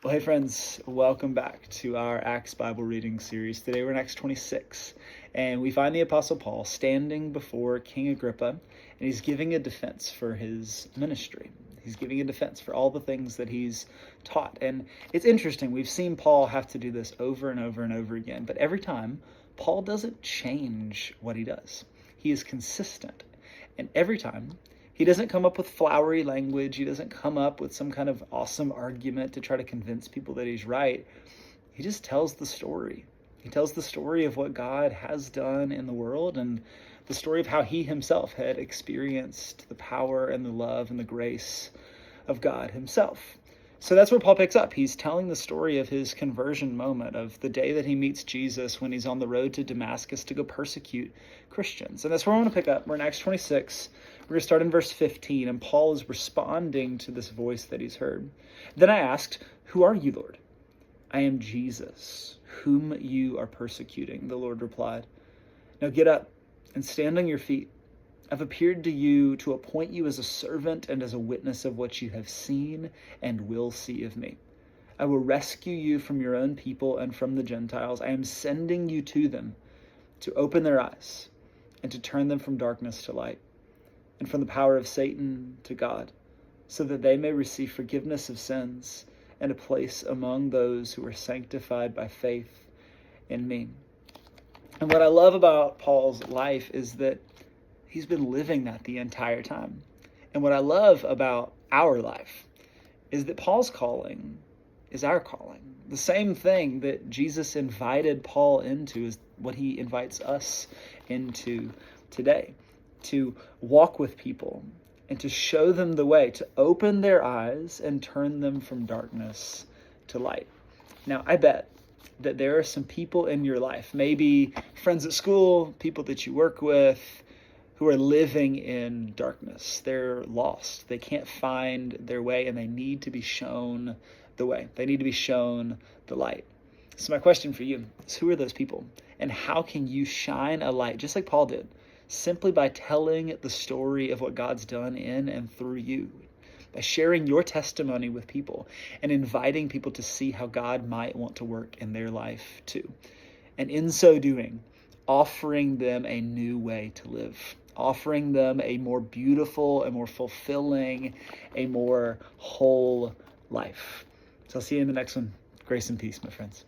Well, hey friends, welcome back to our Acts Bible reading series. Today we're in Acts 26, and we find the Apostle Paul standing before King Agrippa, and he's giving a defense for his ministry. He's giving a defense for all the things that he's taught. And it's interesting, we've seen Paul have to do this over and over and over again, but every time, Paul doesn't change what he does. He is consistent, and every time, he doesn't come up with flowery language. He doesn't come up with some kind of awesome argument to try to convince people that he's right. He just tells the story. He tells the story of what God has done in the world and the story of how he himself had experienced the power and the love and the grace of God himself. So that's where Paul picks up. He's telling the story of his conversion moment, of the day that he meets Jesus when he's on the road to Damascus to go persecute Christians. And that's where I want to pick up. We're in Acts 26. We're going to start in verse 15, and Paul is responding to this voice that he's heard. Then I asked, "Who are you, Lord?" "I am Jesus, whom you are persecuting," the Lord replied. "Now get up and stand on your feet. I've appeared to you to appoint you as a servant and as a witness of what you have seen and will see of me. I will rescue you from your own people and from the Gentiles. I am sending you to them to open their eyes and to turn them from darkness to light and from the power of Satan to God, so that they may receive forgiveness of sins and a place among those who are sanctified by faith in me." And what I love about Paul's life is that he's been living that the entire time. And what I love about our life is that Paul's calling is our calling. The same thing that Jesus invited Paul into is what he invites us into today. To walk with people and to show them the way, to open their eyes and turn them from darkness to light. Now, I bet that there are some people in your life, maybe friends at school, people that you work with, who are living in darkness. They're lost. They can't find their way, and they need to be shown the way. They need to be shown the light. So my question for you is, who are those people? And how can you shine a light, just like Paul did, simply by telling the story of what God's done in and through you, by sharing your testimony with people and inviting people to see how God might want to work in their life too. And in so doing, offering them a new way to live, offering them a more beautiful, a more fulfilling, a more whole life. So I'll see you in the next one. Grace and peace, my friends.